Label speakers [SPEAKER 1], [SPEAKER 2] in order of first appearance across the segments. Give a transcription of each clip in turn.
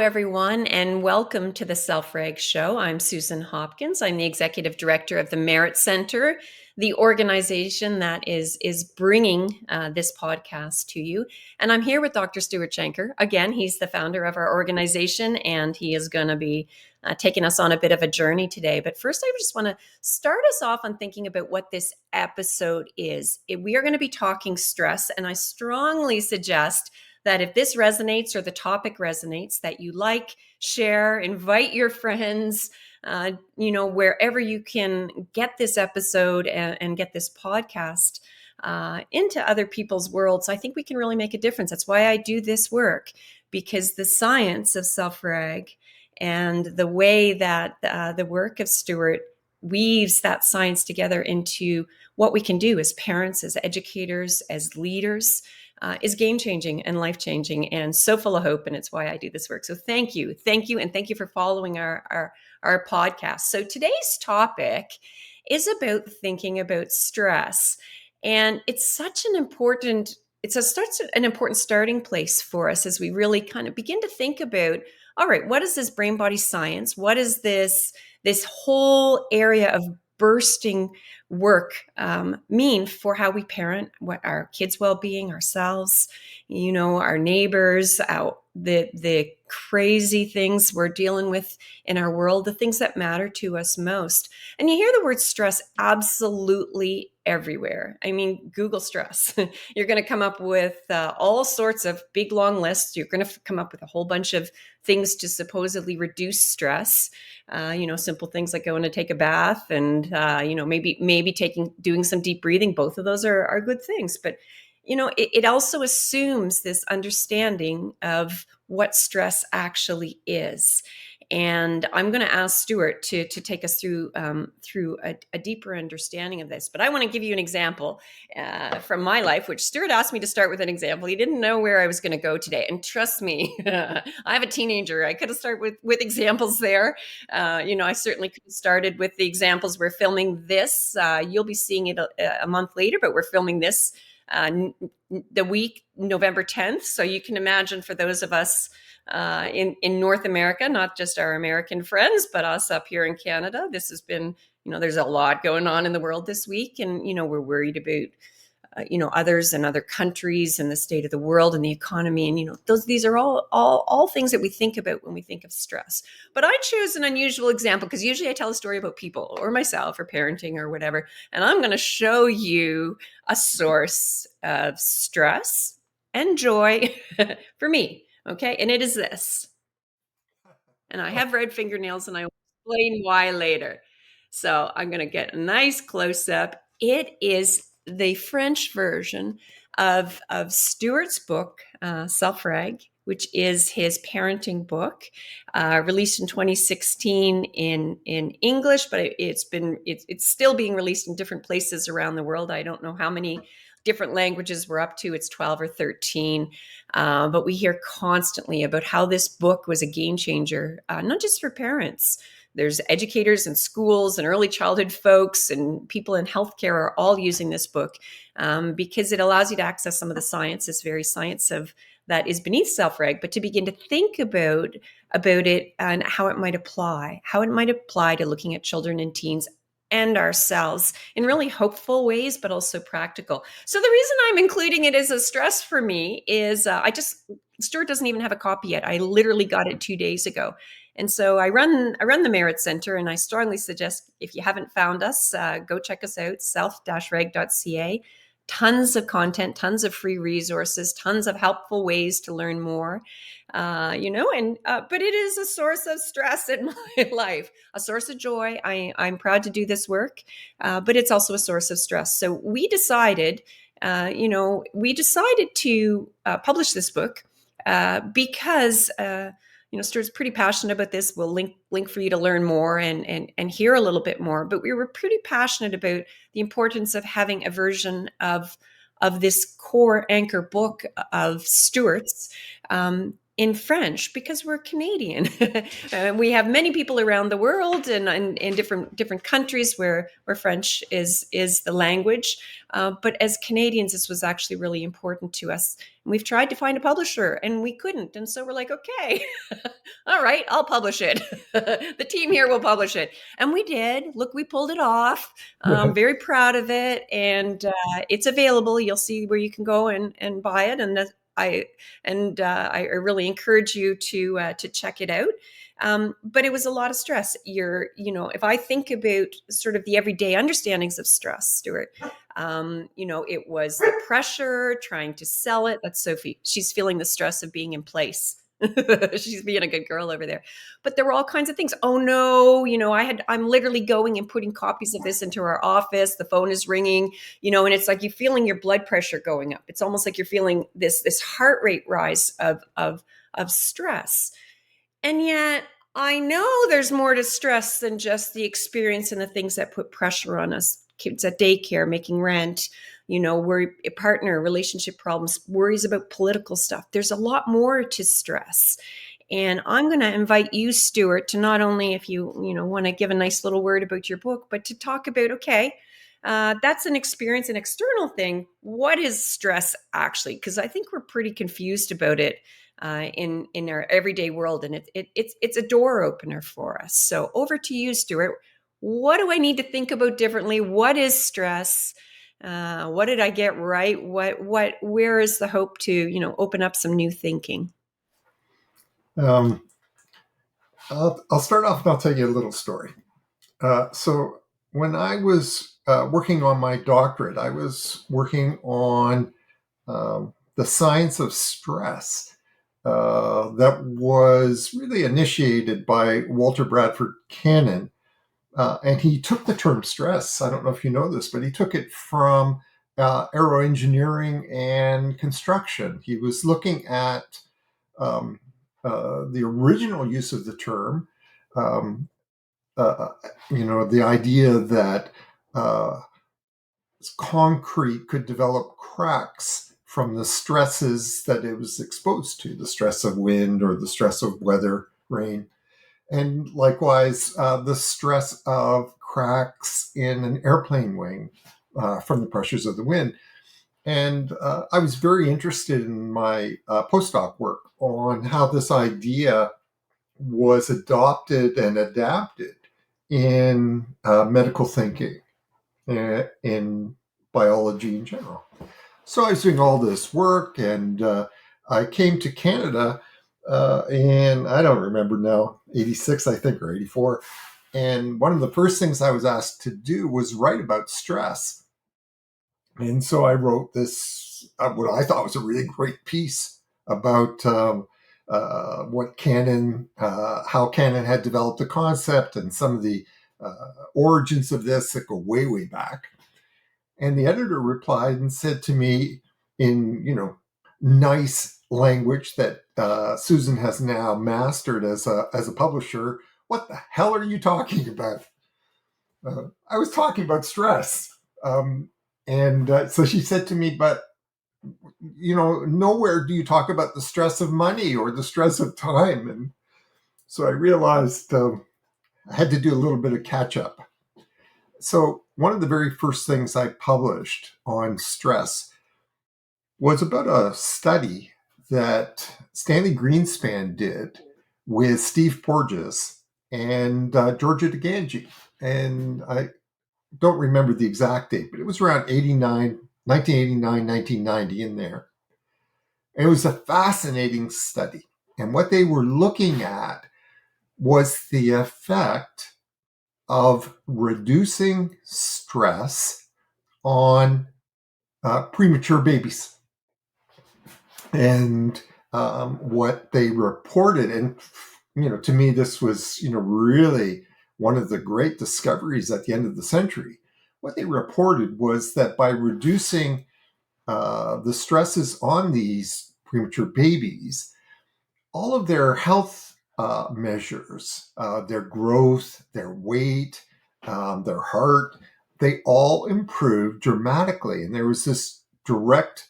[SPEAKER 1] everyone, and welcome to the Self-Reg Show. I'm Susan Hopkins. I'm the Executive Director of the MEHRIT Centre, the organization that is bringing this podcast to you. And I'm here with Dr. Stuart Shanker. Again, he's the founder of our organization, and he is going to be taking us on a bit of a journey today. But first, I just want to start us off on thinking about what this episode is. We are going to be talking stress, and I strongly suggest that if this resonates or the topic resonates, that you like, share, invite your friends, wherever you can get this episode and get this podcast into other people's worlds. I think we can really make a difference. That's why I do this work, because the science of self-reg and the way that the work of Stuart weaves that science together into what we can do as parents, as educators, as leaders, is game-changing and life-changing and so full of hope, and it's why I do this work. So thank you, and thank you for following our podcast. So today's topic is about thinking about stress, and it's such an important starting place for us as we really kind of begin to think about, all right, what is this brain-body science? What is this whole area of bursting work mean for how we parent, what our kids' well-being, ourselves, our neighbors, the crazy things we're dealing with in our world, the things that matter to us most. And you hear the word stress absolutely everywhere. I mean, Google stress. You're going to come up with all sorts of big, long lists. You're going to come up with a whole bunch of things to supposedly reduce stress. Simple things like going to take a bath and, maybe doing some deep breathing. Both of those are good things. But, it also assumes this understanding of what stress actually is. And I'm going to ask Stuart to take us through a deeper understanding of this. But I want to give you an example from my life, which Stuart asked me to start with an example. He didn't know where I was going to go today. And trust me, I have a teenager. I could have started with examples there. I certainly could have started with the examples. We're filming this. You'll be seeing it a month later, but we're filming this the week, November 10th. So you can imagine, for those of us in North America, not just our American friends, but us up here in Canada, this has been, there's a lot going on in the world this week. And, we're worried about, others and other countries and the state of the world and the economy. And, these are all things that we think about when we think of stress. But I chose an unusual example because usually I tell a story about people or myself or parenting or whatever. And I'm going to show you a source of stress and joy for me. Okay. And it is this. And I have red fingernails, and I will explain why later. So I'm going to get a nice close up. It is the French version of Stuart's book, Self-Reg, which is his parenting book, released in 2016 in English, but it's still being released in different places around the world. I don't know how many different languages we're up to. It's 12 or 13. But we hear constantly about how this book was a game changer, not just for parents. There's educators and schools and early childhood folks and people in healthcare are all using this book because it allows you to access some of the science, this very science that is beneath self-reg, but to begin to think about it and how it might apply to looking at children and teens and ourselves in really hopeful ways, but also practical. So the reason I'm including it as a stress for me is Stuart doesn't even have a copy yet. I literally got it 2 days ago. And so I run the MEHRIT Centre, and I strongly suggest, if you haven't found us, go check us out, self-reg.ca. Tons of content, tons of free resources, tons of helpful ways to learn more, but it is a source of stress in my life, a source of joy. I'm proud to do this work, but it's also a source of stress. So we decided to publish this book because Stuart's pretty passionate about this. We'll link for you to learn more and hear a little bit more. But we were pretty passionate about the importance of having a version of this core anchor book of Stuart's in in French because we're Canadian. We have many people around the world and in different countries where French is the language. But as Canadians, this was actually really important to us. And we've tried to find a publisher and we couldn't. And so we're like, okay, all right, I'll publish it. The team here will publish it. And we did. Look, we pulled it off. I'm very proud of it. And it's available. You'll see where you can go and buy it. And I really encourage you to check it out. But it was a lot of stress. If I think about sort of the everyday understandings of stress, Stuart, it was the pressure trying to sell it. That's Sophie. She's feeling the stress of being in place. She's being a good girl over there. But there were all kinds of things. Oh no, I'm literally going and putting copies of this into our office. The phone is ringing, and it's like you're feeling your blood pressure going up. It's almost like you're feeling this heart rate rise of stress. And yet I know there's more to stress than just the experience and the things that put pressure on us. Kids at daycare, making rent, worry, partner, relationship problems, worries about political stuff. There's a lot more to stress. And I'm going to invite you, Stuart, to not only, if you want to give a nice little word about your book, but to talk about, okay, that's an experience, an external thing. What is stress actually? Because I think we're pretty confused about it in our everyday world, and it's a door opener for us. So over to you, Stuart. What do I need to think about differently? What is stress? What did I get right? Where is the hope to open up some new thinking?
[SPEAKER 2] I'll start off and I'll tell you a little story. So when I was working on my doctorate, I was working on the science of stress that was really initiated by Walter Bradford Cannon. And he took the term stress. I don't know if you know this, but he took it from aeroengineering and construction. He was looking at um, the original use of the term, um, the idea that concrete could develop cracks from the stresses that it was exposed to, the stress of wind or the stress of weather, rain. And likewise, the stress of cracks in an airplane wing from the pressures of the wind. And I was very interested in my postdoc work on how this idea was adopted and adapted in medical thinking, in biology in general. So I was doing all this work, and I came to Canada in, I don't remember now, 86, I think, or 84. And one of the first things I was asked to do was write about stress. And so I wrote this, what I thought was a really great piece about what Cannon, how Cannon had developed the concept and some of the origins of this that go way, way back. And the editor replied and said to me in, nice language that Susan has now mastered as a publisher, "What the hell are you talking about?" I was talking about stress. And so she said to me, "But, nowhere do you talk about the stress of money or the stress of time." And so I realized I had to do a little bit of catch up. So one of the very first things I published on stress was about a study that Stanley Greenspan did with Steve Porges and Georgia DeGangi. And I don't remember the exact date, but it was around 1989, 1990 in there. And it was a fascinating study. And what they were looking at was the effect of reducing stress on premature babies. And what they reported, and to me, this was really one of the great discoveries at the end of the century. What they reported was that by reducing the stresses on these premature babies, all of their health measures, their growth, their weight, their heart, they all improved dramatically. And there was this direct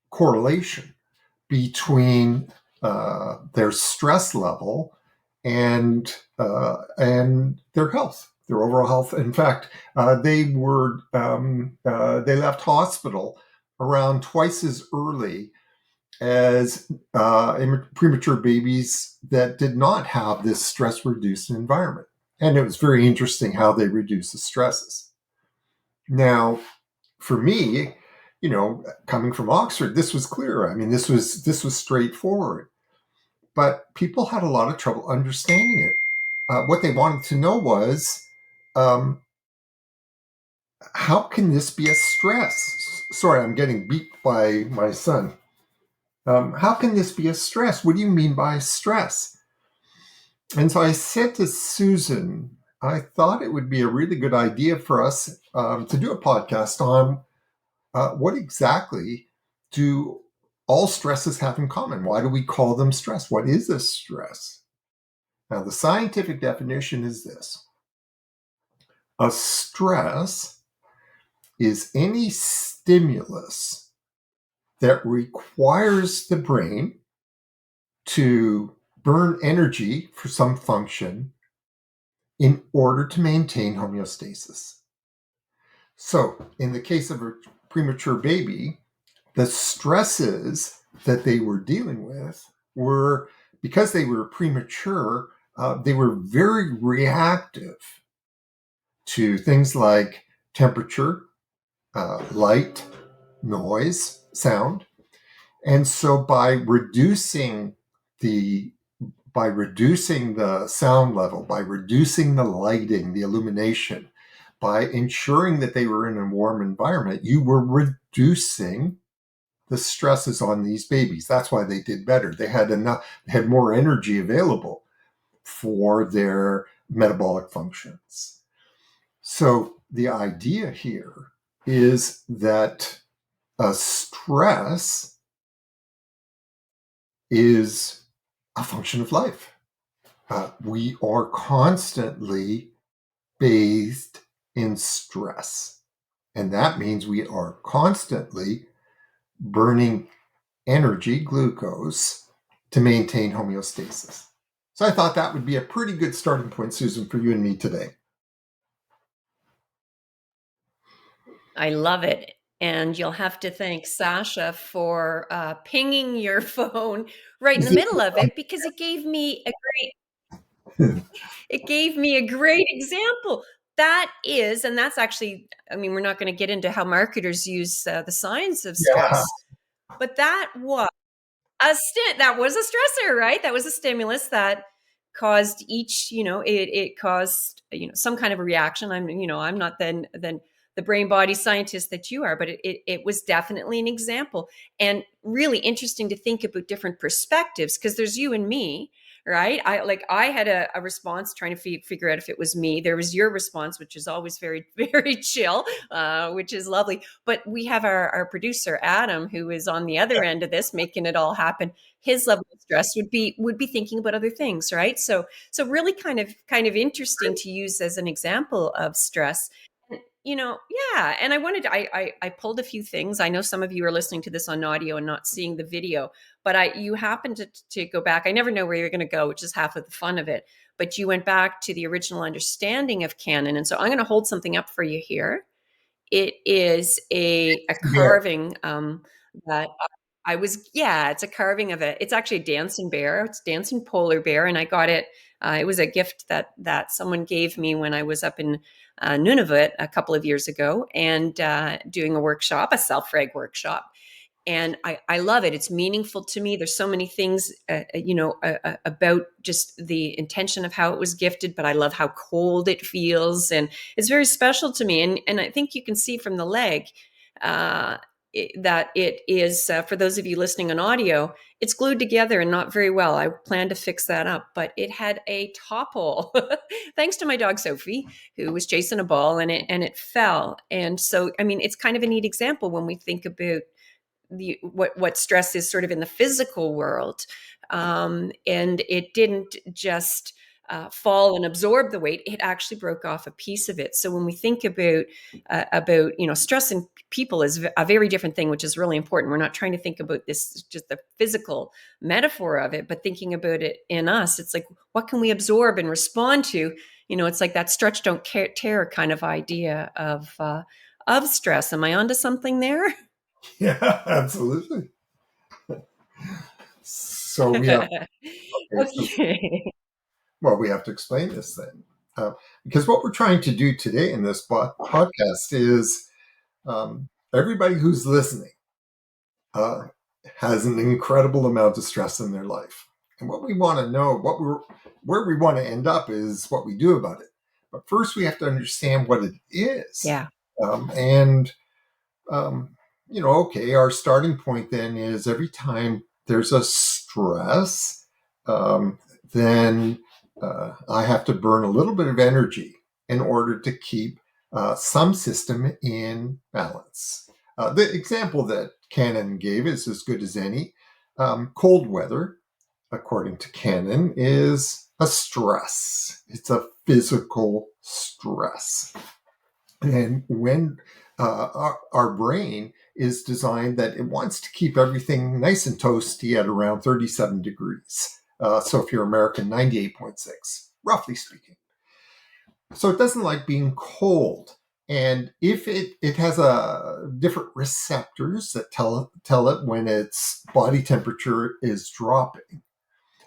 [SPEAKER 2] correlation between their stress level and their health, their overall health. In fact, they left hospital around twice as early as premature babies that did not have this stress reduced environment. And it was very interesting how they reduce the stresses. Now, for me, coming from Oxford, this was clear. I mean, this was straightforward, but people had a lot of trouble understanding it. What they wanted to know was, um, how can this be a stress? Sorry, I'm getting beeped by my son. How can this be a stress? What do you mean by stress? And so I said to Susan, I thought it would be a really good idea for us to do a podcast on what exactly do all stresses have in common? Why do we call them stress? What is a stress? Now, the scientific definition is this: a stress is any stimulus that requires the brain to burn energy for some function in order to maintain homeostasis. So, in the case of a premature baby, the stresses that they were dealing with were, because they were premature, they were very reactive to things like temperature, light, noise, sound. And so the by reducing the sound level, by reducing the lighting, the illumination, by ensuring that they were in a warm environment, you were reducing the stresses on these babies. That's why they did better. They had more energy available for their metabolic functions. So the idea here is that a stress is a function of life. We are constantly bathed in stress. And that means we are constantly burning energy, glucose, to maintain homeostasis. So I thought that would be a pretty good starting point, Susan, for you and me today.
[SPEAKER 1] I love it. And you'll have to thank Sasha for pinging your phone right in the middle of it, because it gave me a great example. That is, and that's actually, I mean, we're not going to get into how marketers use the science of
[SPEAKER 2] Yeah.
[SPEAKER 1] stress, but that was a stressor, right? That was a stimulus that caused it caused some kind of a reaction. I'm not then the brain body scientist that you are, but it was definitely an example, and really interesting to think about different perspectives, because there's you and me, right? I had a response trying to figure out if it was me. There was your response, which is always very very chill, which is lovely. But we have our producer Adam, who is on the other end of this, making it all happen. His level of stress would be thinking about other things, right? So really kind of interesting to use as an example of stress. Yeah. And I pulled a few things. I know some of you are listening to this on audio and not seeing the video, but you happened to go back. I never know where you're going to go, which is half of the fun of it. But you went back to the original understanding of canon. And so I'm going to hold something up for you here. It is a
[SPEAKER 2] Yeah.
[SPEAKER 1] carving that I was, yeah, it's a carving of it's actually a dancing bear. It's a dancing polar bear. And I got it. It was a gift that someone gave me when I was up in Nunavut a couple of years ago, and doing a workshop, a Self-Reg workshop. And I love it. It's meaningful to me. There's so many things, about just the intention of how it was gifted, but I love how cold it feels, and it's very special to me. And I think you can see from the leg uh, that it is, for those of you listening on audio, it's glued together and not very well. I plan to fix that up, but it had a topple, thanks to my dog Sophie, who was chasing a ball, and it fell. And so, I mean, it's kind of a neat example when we think about what stress is sort of in the physical world, and it didn't just fall and absorb the weight, it actually broke off a piece of it. So when we think about stress in people is a very different thing, which is really important. We're not trying to think about this just the physical metaphor of it, but thinking about it in us. It's like, what can we absorb and respond to? It's like that stretch don't tear kind of idea of stress. Am I onto something there?
[SPEAKER 2] Yeah, absolutely. So we have okay, so
[SPEAKER 1] Okay.
[SPEAKER 2] well, we have to explain this then, because what we're trying to do today in this podcast is everybody who's listening uh, has an incredible amount of stress in their life, and what we want to know, where we want to end up, is what we do about it. But first, we have to understand what it is,
[SPEAKER 1] Yeah.
[SPEAKER 2] and um, okay, our starting point then is every time there's a stress, um, then I have to burn a little bit of energy in order to keep some system in balance. The example that Cannon gave is as good as any. Cold weather, according to Cannon, is a stress. It's a physical stress. And when our brain is designed that it wants to keep everything nice and toasty at around 37 degrees. So if you're American, 98.6, roughly speaking. So it doesn't like being cold. And if it has a different receptors that tell it when its body temperature is dropping.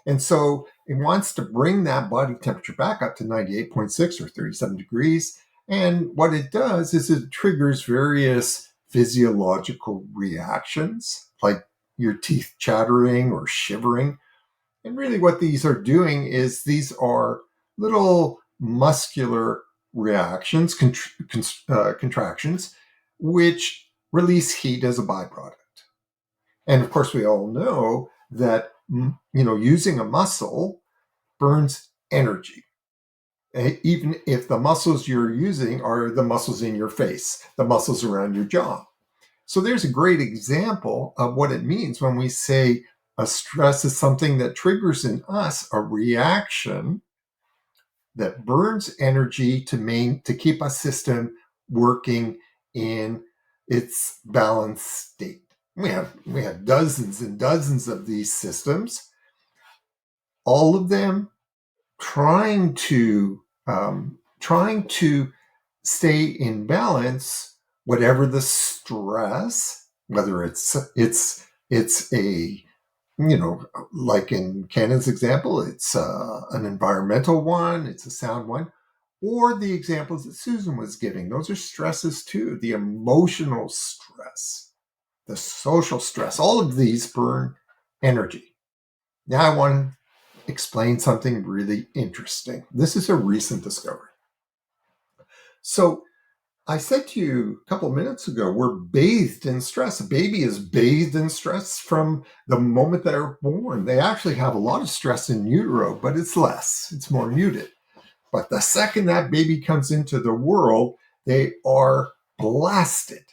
[SPEAKER 2] And so it wants to bring that body temperature back up to 98.6 or 37 degrees. And what it does is it triggers various physiological reactions, like your teeth chattering or shivering. And really, what these are doing is these are little muscular reactions, contractions, which release heat as a byproduct. And of course, we all know that using a muscle burns energy, even if the muscles you're using are the muscles in your face, the muscles around your jaw. So there's a great example of what it means when we say a stress is something that triggers in us a reaction that burns energy to keep a system working in its balanced state. We have dozens and dozens of these systems, all of them trying to stay in balance, whatever the stress, whether it's a like in Cannon's example, it's an environmental one, it's a sound one, or the examples that Susan was giving. Those are stresses too. The emotional stress, the social stress, all of these burn energy. Now I want to explain something really interesting. This is a recent discovery. So I said to you a couple of minutes ago, we're bathed in stress. A baby is bathed in stress from the moment they're born. They actually have a lot of stress in utero, but it's less, it's more muted. But the second that baby comes into the world, they are blasted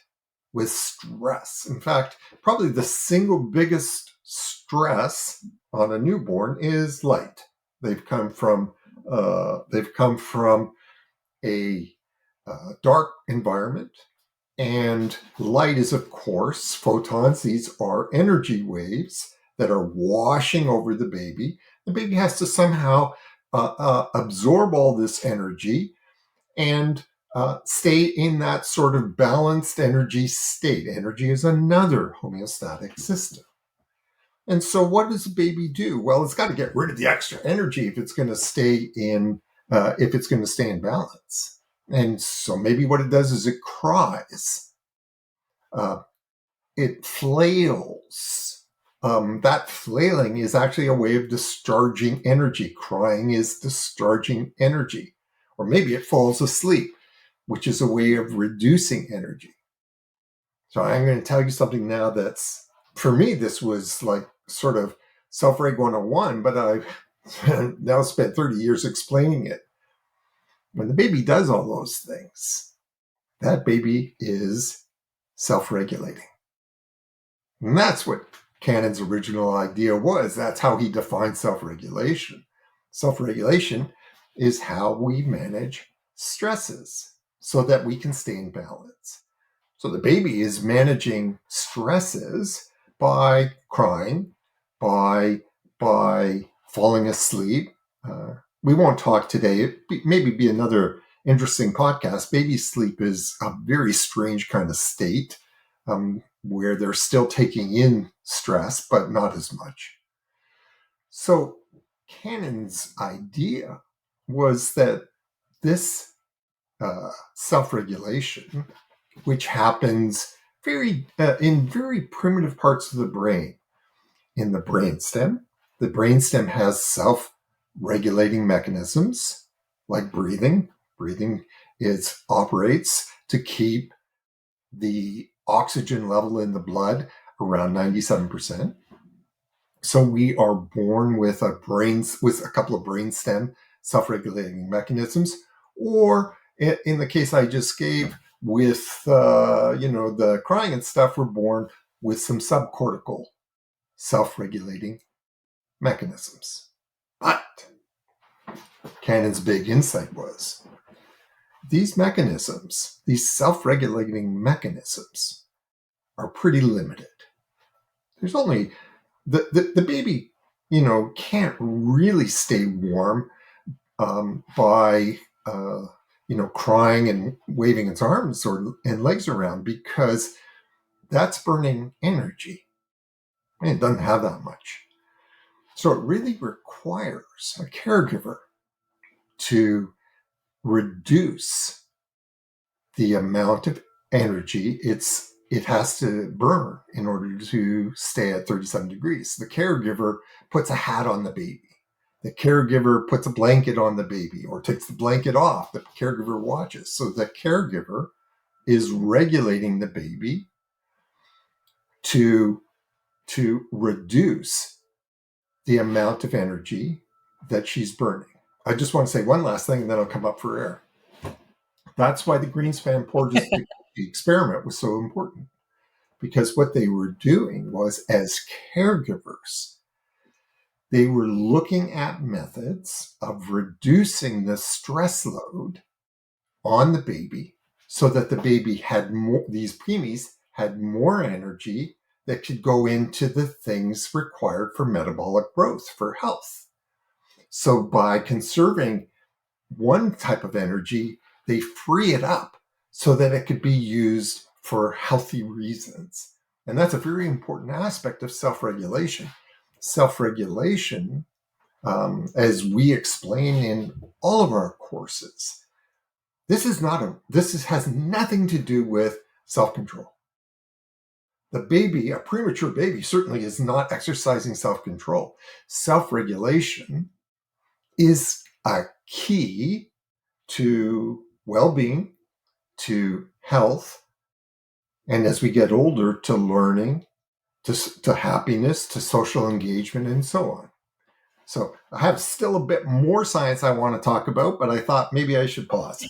[SPEAKER 2] with stress. In fact, probably the single biggest stress on a newborn is light. They've come from a dark environment, and light is, of course, photons. These are energy waves that are washing over the baby. The baby has to somehow absorb all this energy and stay in that sort of balanced energy state. Energy is another homeostatic system. And so what does a baby do? Well, it's got to get rid of the extra energy if it's going to stay in balance. And so maybe what it does is it cries. It flails. That flailing is actually a way of discharging energy. Crying is discharging energy. Or maybe it falls asleep, which is a way of reducing energy. So I'm going to tell you something now that's, for me, this was like sort of Self-Reg 101, but I've now spent 30 years explaining it. When the baby does all those things, that baby is self-regulating. And that's what Cannon's original idea was. That's how he defined self-regulation. Self-regulation is how we manage stresses so that we can stay in balance. So the baby is managing stresses by crying, by falling asleep. We won't talk today. Maybe be another interesting podcast. Baby sleep is a very strange kind of state where they're still taking in stress, but not as much. So Cannon's idea was that this self-regulation, which happens in very primitive parts of the brain, in the brainstem. The brainstem has self-regulating mechanisms like breathing. Breathing operates to keep the oxygen level in the blood around 97%. So we are born with a couple of brainstem self-regulating mechanisms, or in the case I just gave with the crying and stuff, we're born with some subcortical self-regulating mechanisms. But Cannon's big insight was these mechanisms, these self-regulating mechanisms, are pretty limited. There's only the baby, can't really stay warm by crying and waving its arms and legs around, because that's burning energy. And it doesn't have that much. So it really requires a caregiver to reduce the amount of energy it has to burn in order to stay at 37 degrees. The caregiver puts a hat on the baby. The caregiver puts a blanket on the baby or takes the blanket off. The caregiver watches. So the caregiver is regulating the baby to reduce the amount of energy that she's burning. I just want to say one last thing, and then I'll come up for air. That's why the Greenspan Porges experiment was so important, because what they were doing was, as caregivers, they were looking at methods of reducing the stress load on the baby so that the baby had more, these preemies had more energy that could go into the things required for metabolic growth, for health. So by conserving one type of energy, they free it up so that it could be used for healthy reasons. And that's a very important aspect of self-regulation. Self-regulation, as we explain in all of our courses, this has nothing to do with self-control. The baby, a premature baby, certainly is not exercising self-control. Self-regulation is a key to well-being, to health, and as we get older, to learning, to happiness, to social engagement, and so on. So I have still a bit more science I want to talk about, but I thought maybe I should pause.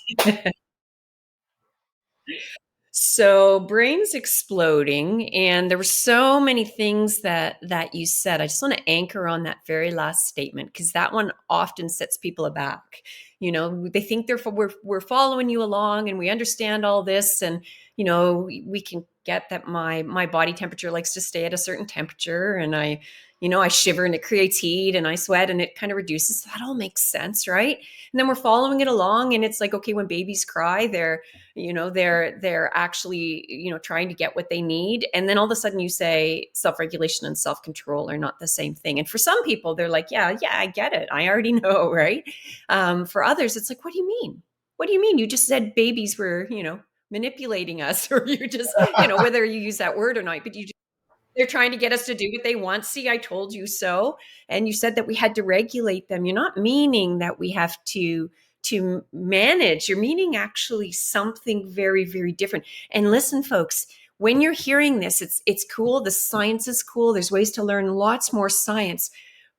[SPEAKER 1] So brains exploding, and there were so many things that you said. I just want to anchor on that very last statement, because that one often sets people aback. They think we're following you along, and we understand all this, and we can get that my body temperature likes to stay at a certain temperature, and I shiver and it creates heat, and I sweat and it kind of reduces. That all makes sense, right? And then we're following it along, and it's like, okay, when babies cry, they're actually trying to get what they need, and then all of a sudden you say self-regulation and self-control are not the same thing. And for some people, they're like, yeah, I get it, I already know, right? For others, it's like, what do you mean you just said babies were manipulating us, or you just whether you use that word or not, but they're trying to get us to do what they want. See, I told you so. And you said that we had to regulate them. You're not meaning that we have to manage. You're meaning actually something very, very different. And listen, folks, when you're hearing this, it's cool. The science is cool. There's ways to learn lots more science.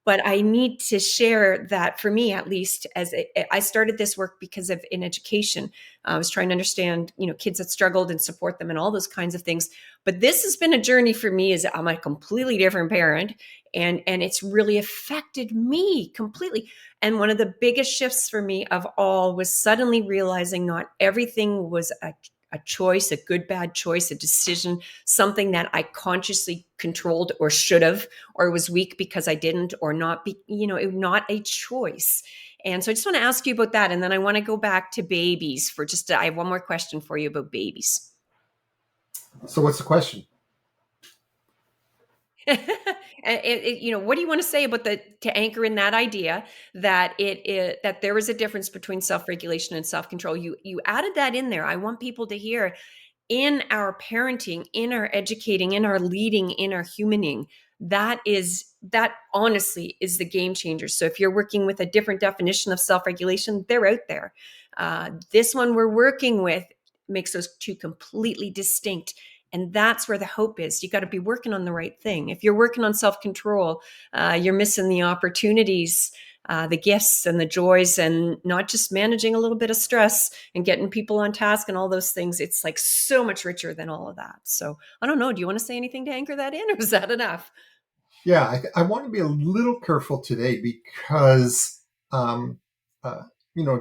[SPEAKER 1] But I need to share that, for me at least, I started this work because of in education. I was trying to understand, kids that struggled and support them and all those kinds of things. But this has been a journey for me, as I'm a completely different parent, and it's really affected me completely. And one of the biggest shifts for me of all was suddenly realizing not everything was a choice, a good, bad choice, a decision, something that I consciously controlled or should have, or was weak because I didn't, or not not a choice. And so I just want to ask you about that. And then I want to go back to babies I have one more question for you about babies.
[SPEAKER 2] So what's the question?
[SPEAKER 1] What do you want to say about to anchor in that idea that that there is a difference between self-regulation and self-control? You added that in there. I want people to hear, in our parenting, in our educating, in our leading, in our humaning, that honestly is the game changer. So if you're working with a different definition of self-regulation, they're out there. This one we're working with makes those two completely distinct. And that's where the hope is. You got to be working on the right thing. If you're working on self-control, you're missing the opportunities, the gifts and the joys, and not just managing a little bit of stress and getting people on task and all those things. It's like so much richer than all of that. So I don't know. Do you want to say anything to anchor that in, or is that enough?
[SPEAKER 2] Yeah, I want to be a little careful today because, um, uh,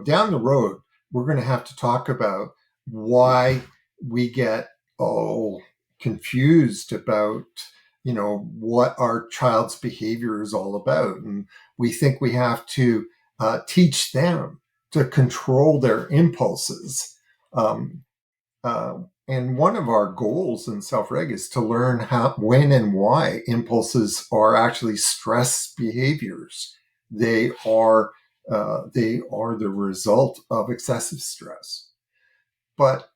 [SPEAKER 2] down the road, we're going to have to talk about why we get confused about, what our child's behavior is all about. And we think we have to teach them to control their impulses. Um, and one of our goals in self-reg is to learn how, when, and why impulses are actually stress behaviors. They are the result of excessive stress. But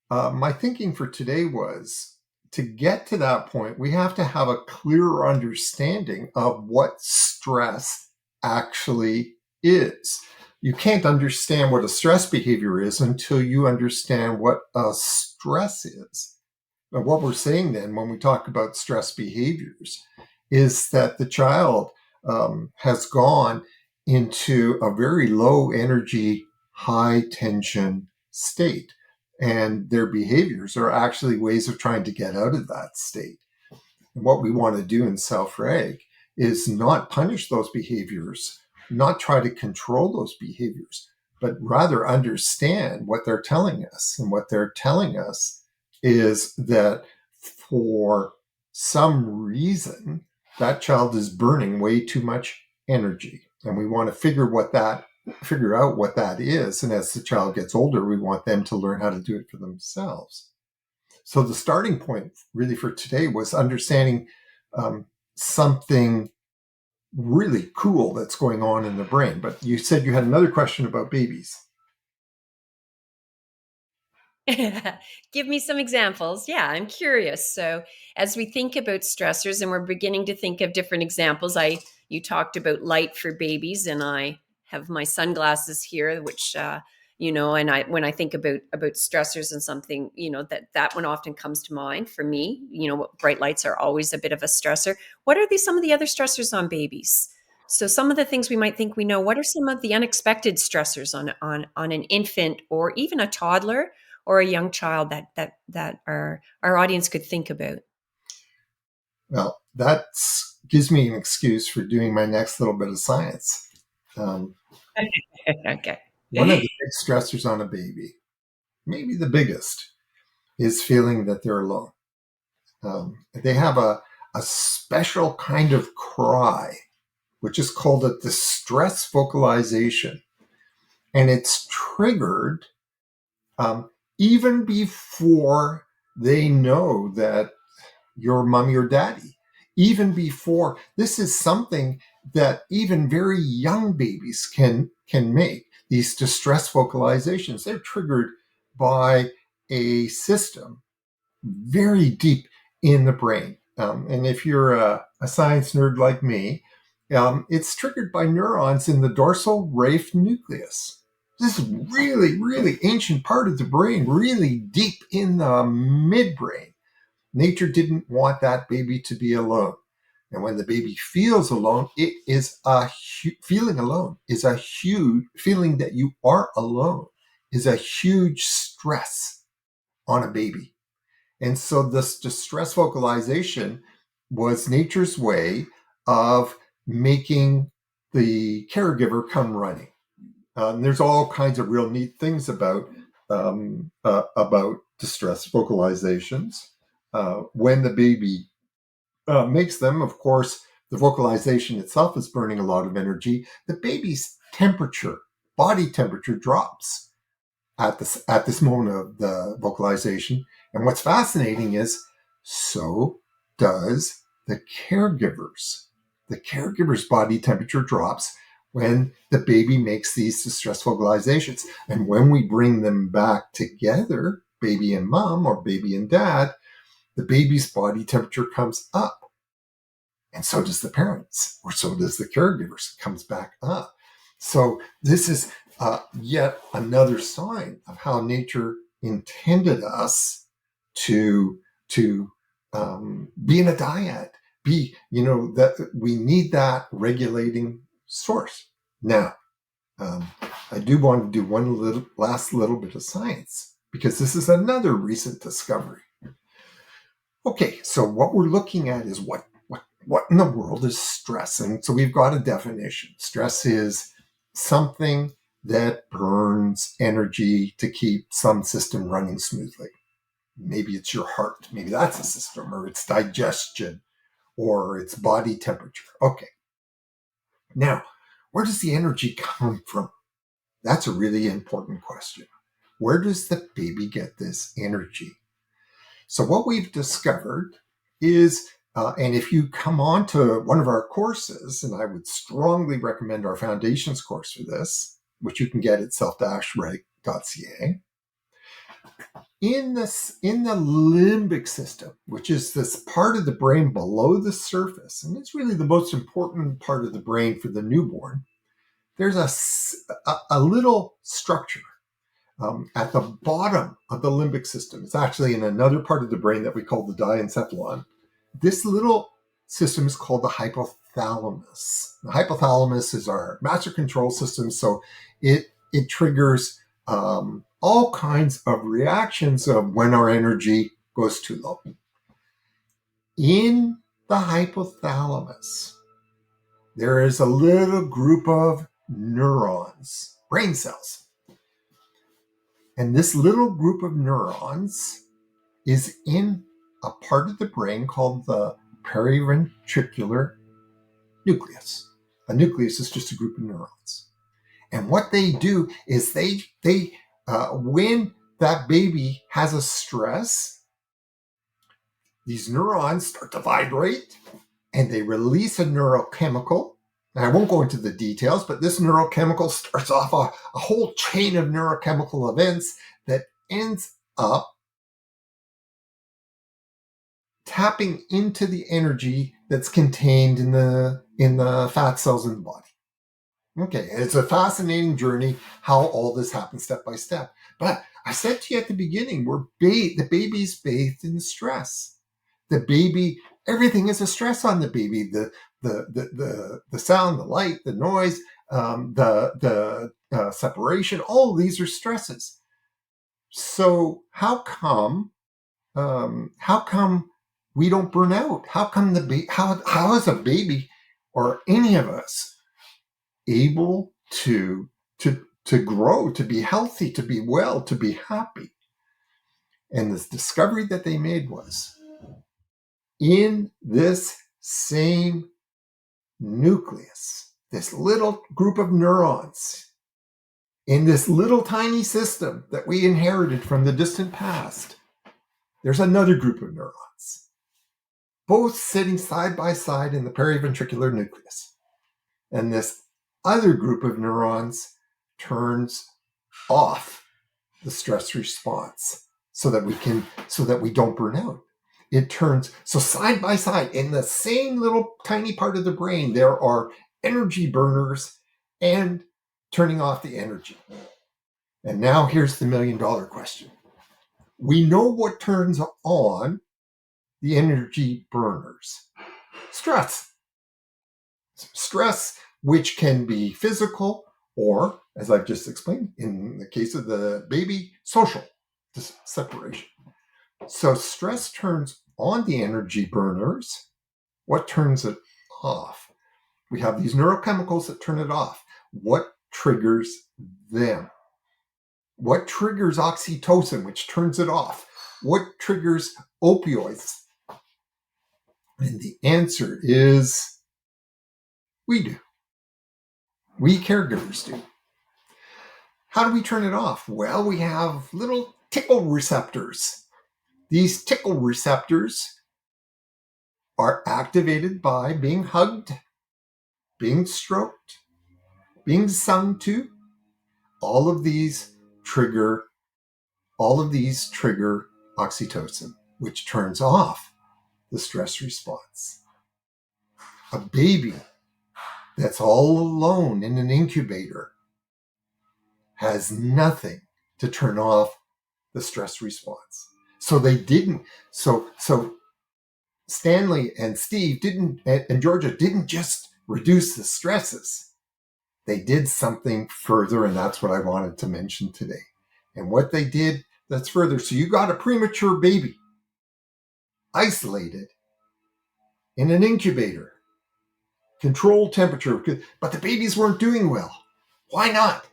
[SPEAKER 2] my thinking for today was, to get to that point, we have to have a clearer understanding of what stress actually is. You can't understand what a stress behavior is until you understand what a stress is. And what we're saying then, when we talk about stress behaviors, is that the child has gone into a very low energy, high tension state. And their behaviors are actually ways of trying to get out of that state. And what we want to do in self-reg is not punish those behaviors, not try to control those behaviors, but rather understand what they're telling us. And what they're telling us is that for some reason, that child is burning way too much energy. And we want to figure out what that is. And as the child gets older, we want them to learn how to do it for themselves. So the starting point really for today was understanding something really cool that's going on in the brain. But you said you had another question about babies.
[SPEAKER 1] Give me some examples. Yeah, I'm curious. So, as we think about stressors and we're beginning to think of different examples, you talked about light for babies, and I have my sunglasses here, which and I when I think about stressors and something, that one often comes to mind for me. Bright lights are always a bit of a stressor. What are some of the other stressors on babies? So some of the things we might think we know. What are some of the unexpected stressors on an infant or even a toddler or a young child that our audience could think about?
[SPEAKER 2] Well, that gives me an excuse for doing my next little bit of science. Um,
[SPEAKER 1] Okay.
[SPEAKER 2] One of the big stressors on a baby, maybe the biggest, is feeling that they're alone. They have a special kind of cry, which is called a distress vocalization. And it's triggered um, even before they know that you're mommy or daddy. Even before, this is something that even very young babies can make. These distress vocalizations, they're triggered by a system very deep in the brain. And if you're a science nerd like me, it's triggered by neurons in the dorsal raphe nucleus. This is really, really ancient part of the brain, really deep in the midbrain. Nature didn't want that baby to be alone. And when the baby feels alone, it is feeling alone is a huge feeling that you are alone is a huge stress on a baby. And so this distress vocalization was nature's way of making the caregiver come running. And there's all kinds of real neat things about distress vocalizations. When the baby makes them, of course, the vocalization itself is burning a lot of energy. The baby's temperature, body temperature, drops at this moment of the vocalization. And what's fascinating is so does the caregivers. The caregiver's body temperature drops when the baby makes these distress vocalizations. And when we bring them back together, baby and mom or baby and dad, the baby's body temperature comes up. And so does the parents, or so does the caregivers. It comes back up. So this is yet another sign of how nature intended us to be in a dyad. That we need that regulating source. Now, I do want to do one last little bit of science, because this is another recent discovery. Okay, so what we're looking at is what in the world is stress? And so we've got a definition. Stress is something that burns energy to keep some system running smoothly. Maybe it's your heart, maybe that's a system, or it's digestion, or it's body temperature. Okay. Now, where does the energy come from? That's a really important question. Where does the baby get this energy? So what we've discovered is, and if you come on to one of our courses, and I would strongly recommend our foundations course for this, which you can get at self-reg.ca, in the limbic system, which is this part of the brain below the surface, and it's really the most important part of the brain for the newborn, there's a little structure at the bottom of the limbic system. It's actually in another part of the brain that we call the diencephalon. This little system is called the hypothalamus. The hypothalamus is our master control system, so it triggers all kinds of reactions of when our energy goes too low. In the hypothalamus, there is a little group of neurons, brain cells. And this little group of neurons is in a part of the brain called the periventricular nucleus. A nucleus is just a group of neurons. And what they do is when that baby has a stress, these neurons start to vibrate and they release a neurochemical. And I won't go into the details, but this neurochemical starts off a whole chain of neurochemical events that ends up tapping into the energy that's contained in the fat cells in the body. Okay, it's a fascinating journey how all this happens step by step. But I said to you at the beginning, the baby's bathed in stress. The baby, everything is a stress on the baby. The sound, the light, the noise, the separation, all these are stresses. So how come we don't burn out? How come how is a baby or any of us able to grow, to be healthy, to be well, to be happy? And this discovery that they made was in this same nucleus, this little group of neurons, in this little tiny system that we inherited from the distant past, there's another group of neurons, both sitting side by side in the periventricular nucleus. And this other group of neurons turns off the stress response so that we don't burn out. It turns, so side by side in the same little tiny part of the brain, there are energy burners and turning off the energy. And now here's the $1 million question. We know what turns on the energy burners. Stress. Stress, which can be physical or, as I've just explained, in the case of the baby, social separation. So stress turns on the energy burners. What turns it off? We have these neurochemicals that turn it off. What triggers them? What triggers oxytocin, which turns it off? What triggers opioids? And the answer is we do. We caregivers do. How do we turn it off? Well, we have little tickle receptors. These tickle receptors are activated by being hugged, being stroked, being sung to. All of these trigger oxytocin, which turns off the stress response. A baby that's all alone in an incubator has nothing to turn off the stress response. So they didn't. So Stanley and Steve and Georgia didn't just reduce the stresses. They did something further, and that's what I wanted to mention today. And what they did, that's further. So you got a premature baby isolated in an incubator, controlled temperature, but the babies weren't doing well. Why not?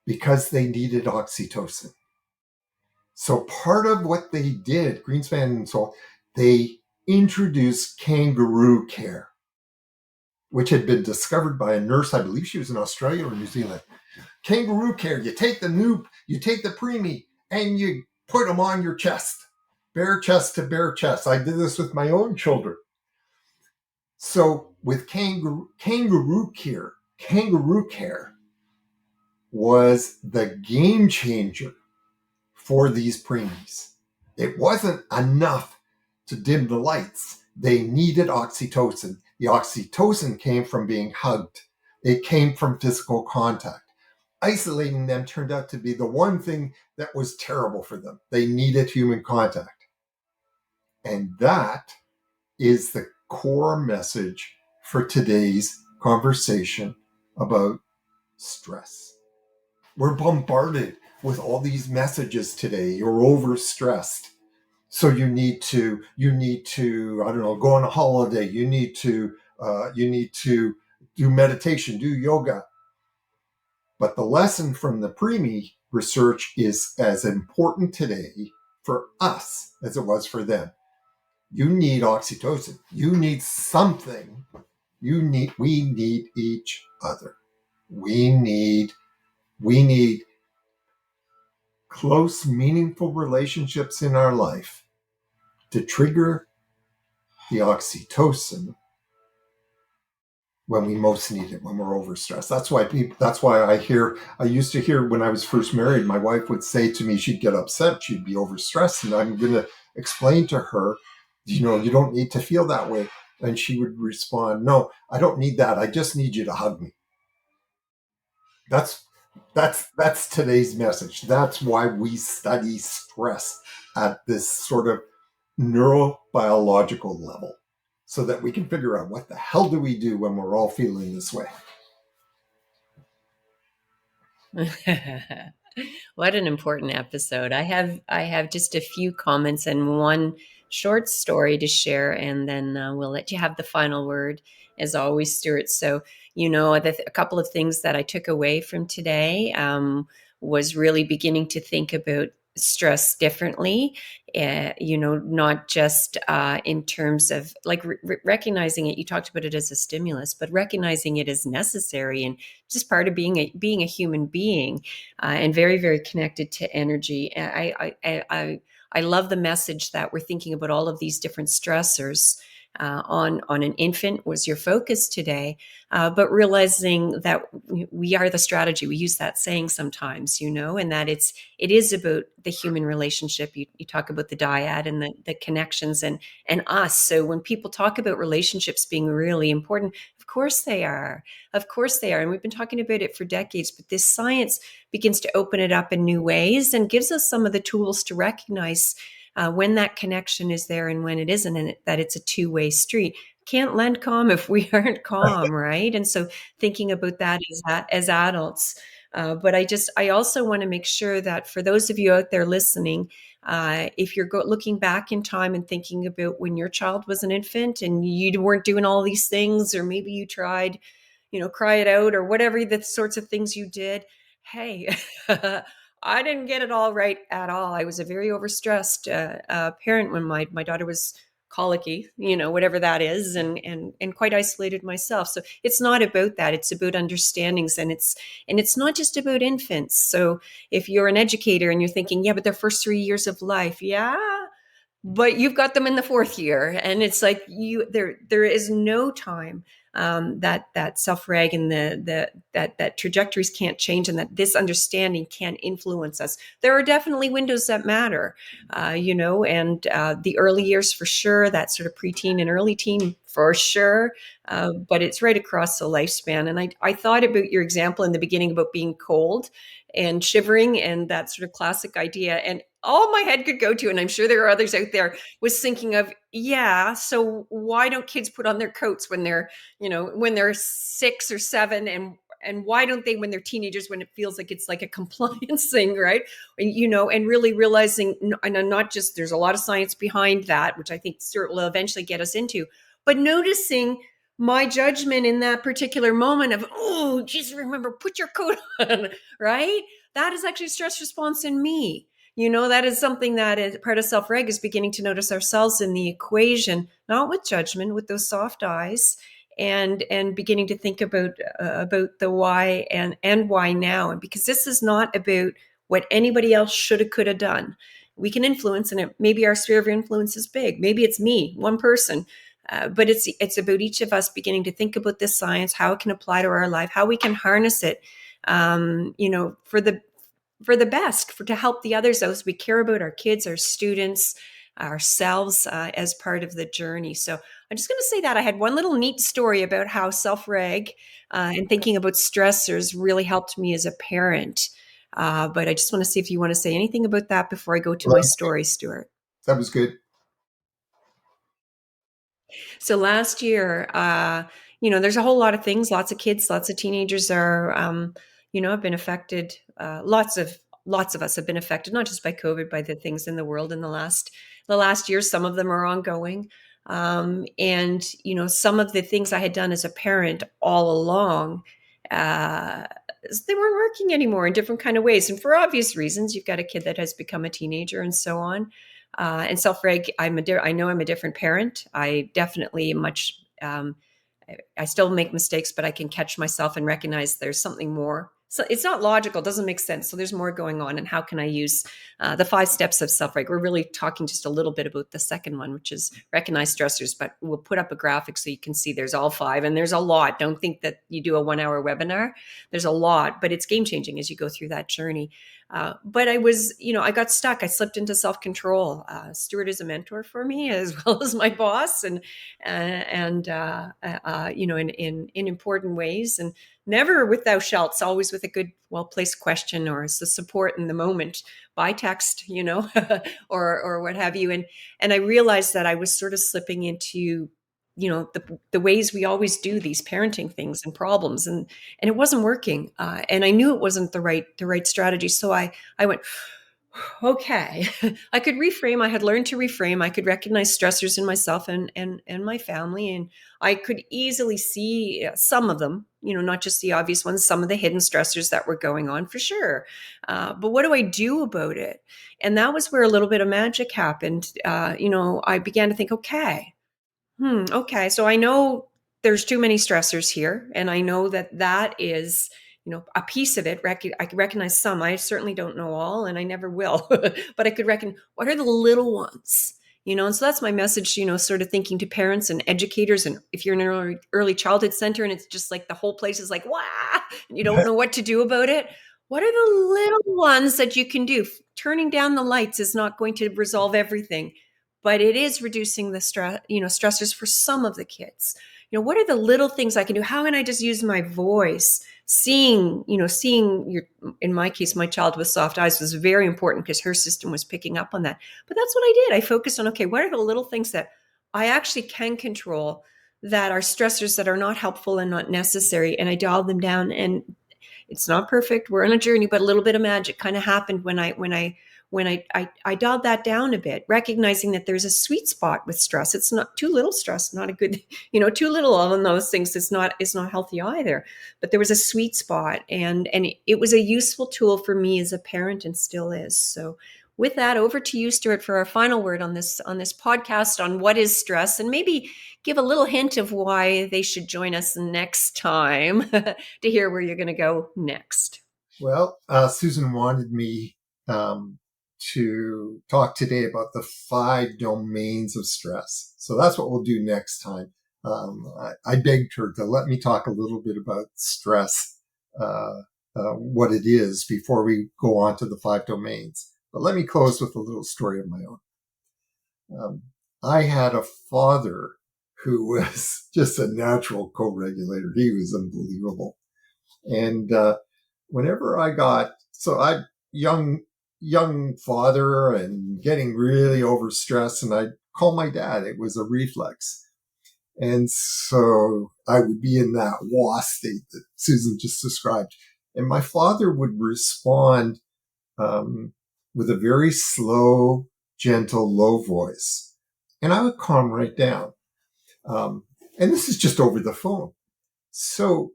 [SPEAKER 2] Because they needed oxytocin. So part of what they did, Greenspan and so they introduced kangaroo care, which had been discovered by a nurse. I believe she was in Australia or New Zealand. Kangaroo care, you take the preemie, and you put them on your chest, bare chest to bare chest. I did this with my own children. So with kangaroo care was the game changer for these preemies. It wasn't enough to dim the lights. They needed oxytocin. The oxytocin came from being hugged. It came from physical contact. Isolating them turned out to be the one thing that was terrible for them. They needed human contact. And that is the core message for today's conversation about stress. We're bombarded with all these messages today. You're overstressed. So you need to, I don't know, go on a holiday. You need to do meditation, do yoga. But the lesson from the preemie research is as important today for us as it was for them. You need oxytocin. You need something. We need each other. We need close, meaningful relationships in our life to trigger the oxytocin when we most need it, when we're overstressed. That's why I used to hear when I was first married, my wife would say to me, she'd get upset, she'd be overstressed, and I'm going to explain to her, you don't need to feel that way. And she would respond, no, I don't need that. I just need you to hug me. That's today's message. That's why we study stress at this sort of neurobiological level, so that we can figure out what the hell do we do when we're all feeling this way.
[SPEAKER 1] What an important episode. I have just a few comments and one short story to share, and then we'll let you have the final word, as always, Stuart. So, a couple of things that I took away from today was really beginning to think about stress differently. Not just in terms of like recognizing it. You talked about it as a stimulus, but recognizing it as necessary and just part of being a human being, and very, very connected to energy. I love the message that we're thinking about all of these different stressors. On an infant was your focus today, but realizing that we are the strategy. We use that saying sometimes, and that it is about the human relationship. You talk about the dyad and the connections and us. So when people talk about relationships being really important, of course they are. Of course they are. And we've been talking about it for decades, but this science begins to open it up in new ways and gives us some of the tools to recognize when that connection is there and when it isn't, and that it's a two-way street. can't lend calm if we aren't calm, right? And so thinking about that as adults. But I also want to make sure that for those of you out there listening, if you're looking back in time and thinking about when your child was an infant and you weren't doing all these things, or maybe you tried, cry it out or whatever the sorts of things you did. Hey, I didn't get it all right at all. I was a very overstressed parent when my daughter was colicky, whatever that is, and quite isolated myself. So it's not about that. It's about understandings, and it's not just about infants. So if you're an educator and you're thinking, yeah, but their first 3 years of life, yeah, but you've got them in the fourth year, and it's like there is no time that self-reg and that trajectories can't change, and that this understanding can influence us. There are definitely windows that matter, and the early years for sure, that sort of preteen and early teen for sure, but it's right across the lifespan. And I thought about your example in the beginning about being cold and shivering, and that sort of classic idea. And all my head could go to, and I'm sure there are others out there, was thinking of, yeah, so why don't kids put on their coats when they're 6 or 7, and why don't they when they're teenagers, when it feels like it's like a compliance thing, right? And really realizing, and not just, there's a lot of science behind that, which I think Stuart will eventually get us into, but noticing my judgment in that particular moment of, oh, just remember, put your coat on, right? That is actually a stress response in me. That is something that is part of self-reg, is beginning to notice ourselves in the equation, not with judgment, with those soft eyes, and beginning to think about the why and why now. And because this is not about what anybody else should have, could have done. We can influence, and maybe our sphere of influence is big. Maybe it's me, one person. But it's about each of us beginning to think about this science, how it can apply to our life, how we can harness it, for the best, to help the others as we care about our kids, our students, ourselves, as part of the journey. So I'm just going to say that I had one little neat story about how self-reg and thinking about stressors really helped me as a parent. But I just want to see if you want to say anything about that before I go to my
[SPEAKER 2] Well,
[SPEAKER 1] story, Stuart.
[SPEAKER 2] that was good.
[SPEAKER 1] So last year, there's a whole lot of things. Lots of kids, lots of teenagers are, have been affected. Lots of us have been affected, not just by COVID, by the things in the world in the last year. Some of them are ongoing, and some of the things I had done as a parent all along. They weren't working anymore in different kind of ways, and for obvious reasons. You've got a kid that has become a teenager, and so on. And self-reg, I know I'm a different parent. I definitely am much. I still make mistakes, but I can catch myself and recognize there's something more. So it's not logical, doesn't make sense. So there's more going on, and how can I use the 5 steps of self-reg? We're really talking just a little bit about the second one, which is recognize stressors. But we'll put up a graphic so you can see there's all 5, and there's a lot. Don't think that you do a 1-hour webinar. There's a lot, but it's game changing as you go through that journey. But I got stuck. I slipped into self-control. Stuart is a mentor for me as well as my boss, in important ways, and never with thou shalts, always with a good, well-placed question or the support in the moment by text, or what have you. And I realized that I was sort of slipping into, the ways we always do these parenting things and problems, and it wasn't working. And I knew it wasn't the right strategy. So I went, okay. I could reframe. I had learned to reframe. I could recognize stressors in myself and my family, and I could easily see some of them, not just the obvious ones, some of the hidden stressors that were going on for sure. But what do I do about it? And that was where a little bit of magic happened. I began to think, okay, so I know there's too many stressors here, and I know that is, a piece of it. I can recognize some. I certainly don't know all, and I never will. But I could reckon, what are the little ones? And so that's my message. Sort of thinking to parents and educators, and if you're in an early childhood center, and it's just like the whole place is like, wow, and you don't know what to do about it. What are the little ones that you can do? Turning down the lights is not going to resolve everything, but it is reducing the stressors for some of the kids. What are the little things I can do? How can I just use my voice? Seeing in my case, my child with soft eyes was very important because her system was picking up on that. But that's what I did. I focused on, okay, what are the little things that I actually can control? that are stressors that are not helpful and not necessary, and I dialed them down. And it's not perfect. We're on a journey, but a little bit of magic kind of happened when I dialed that down a bit, recognizing that there's a sweet spot with stress. It's not too little stress, not a good, too little on those things. It's not healthy either. But there was a sweet spot, and it was a useful tool for me as a parent, and still is. So with that, over to you, Stuart, for our final word on this podcast on what is stress, and maybe give a little hint of why they should join us next time to hear where you're going to go next.
[SPEAKER 2] Well, Susan wanted me to talk today about the 5 domains of stress. So that's what we'll do next time. I begged her to let me talk a little bit about stress, what it is, before we go on to the 5 domains. But let me close with a little story of my own. I had a father who was just a natural co-regulator. He was unbelievable. And whenever I young father and getting really overstressed, and I'd call my dad. It was a reflex. And so I would be in that wah state that Susan just described. And my father would respond with a very slow, gentle, low voice. And I would calm right down. And this is just over the phone. So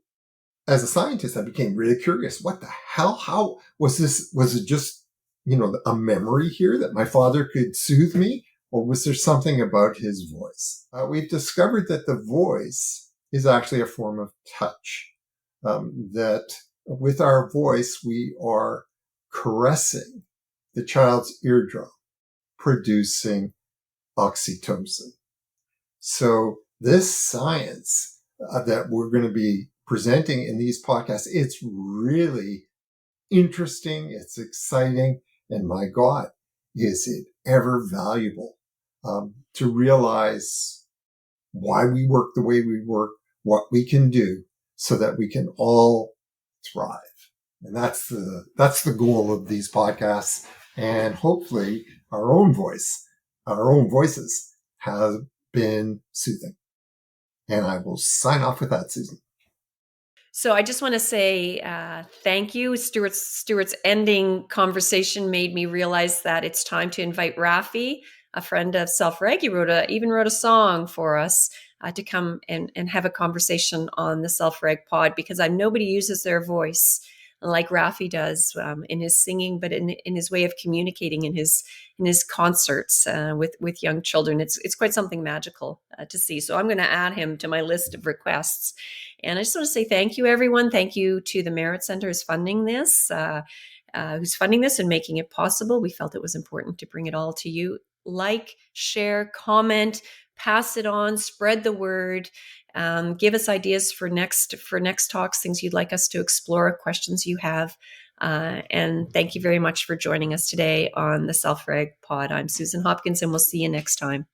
[SPEAKER 2] as a scientist, I became really curious. What the hell? How was this? Was it just, a memory here that my father could soothe me? Or was there something about his voice? We've discovered that the voice is actually a form of touch. That with our voice, we are caressing the child's eardrum, producing oxytocin. So this science that we're going to be presenting in these podcasts, it's really interesting, it's exciting, and my God, is it ever valuable to realize why we work the way we work, what we can do so that we can all thrive. And that's the goal of these podcasts. And hopefully our own voices have been soothing. And I will sign off with that, Susan.
[SPEAKER 1] So I just want to say thank you. Stuart's ending conversation made me realize that it's time to invite Rafi, a friend of Self-Reg. He even wrote a song for us to come and have a conversation on the Self-Reg pod, because nobody uses their voice like Rafi does in his singing, but in his way of communicating in his concerts with young children. It's quite something magical to see. So I'm going to add him to my list of requests. And I just want to say thank you, everyone. Thank you to the MEHRIT Centre who's funding this and making it possible. We felt it was important to bring it all to you. Like, share, comment, pass it on, spread the word. Give us ideas for next talks, things you'd like us to explore, questions you have. And thank you very much for joining us today on the Self-Reg pod. I'm Susan Hopkins, and we'll see you next time.